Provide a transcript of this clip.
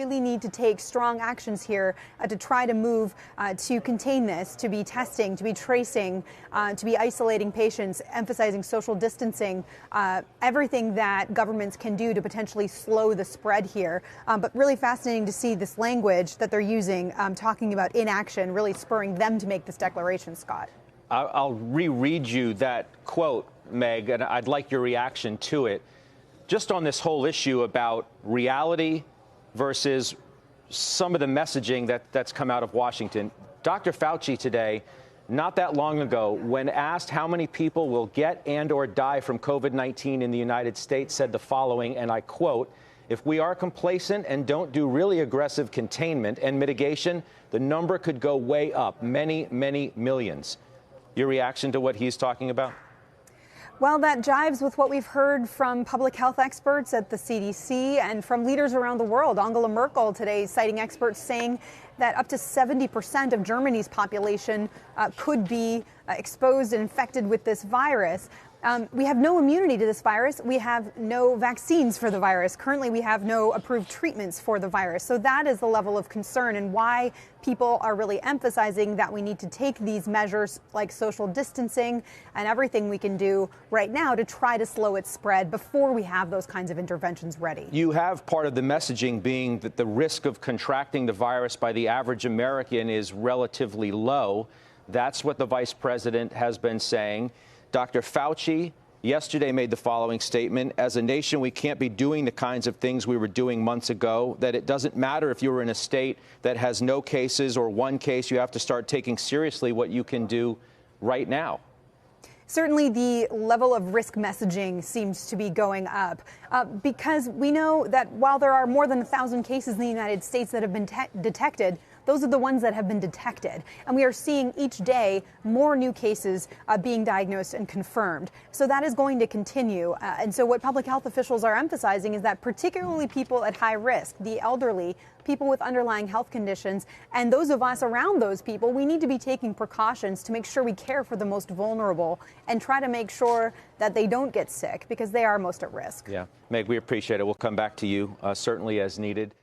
really need to take strong actions here to try to move to contain this, to be testing, to be tracing, to be isolating patients, emphasizing social distancing, everything that governments can do to potentially slow the spread here. But really fascinating to see this language that they're using, talking about inaction, really spurring them to make this declaration, Scott. I'll reread you that quote, Meg, and I'd like your reaction to it. Just on this whole issue about reality versus some of the messaging that's come out of Washington. Dr. Fauci today, not that long ago, when asked how many people will get and or die from COVID-19 in the United States, said the following, and I quote, "If we are complacent and don't do really aggressive containment and mitigation, the number could go way up, many, many millions." Your reaction to what he's talking about? Well, that jives with what we've heard from public health experts at the CDC and from leaders around the world. Angela Merkel today citing experts saying that up to 70% of Germany's population could be exposed and infected with this virus. We have no immunity to this virus. We have no vaccines for the virus. Currently, we have no approved treatments for the virus. So that is the level of concern and why people are really emphasizing that we need to take these measures like social distancing and everything we can do right now to try to slow its spread before we have those kinds of interventions ready. You have part of the messaging being that the risk of contracting the virus by the average American is relatively low. That's what the vice president has been saying. Dr. Fauci yesterday made the following statement: as a nation, we can't be doing the kinds of things we were doing months ago, that it doesn't matter if you're in a state that has no cases or one case, you have to start taking seriously what you can do right now. Certainly the level of risk messaging seems to be going up because we know that while there are more than 1,000 cases in the United States that have been detected, those are the ones that have been detected. And we are seeing each day more new cases being diagnosed and confirmed. So that is going to continue. And so what public health officials are emphasizing is that particularly people at high risk, the elderly, people with underlying health conditions, and those of us around those people, we need to be taking precautions to make sure we care for the most vulnerable and try to make sure that they don't get sick because they are most at risk. Yeah. Meg, we appreciate it. We'll come back to you certainly as needed.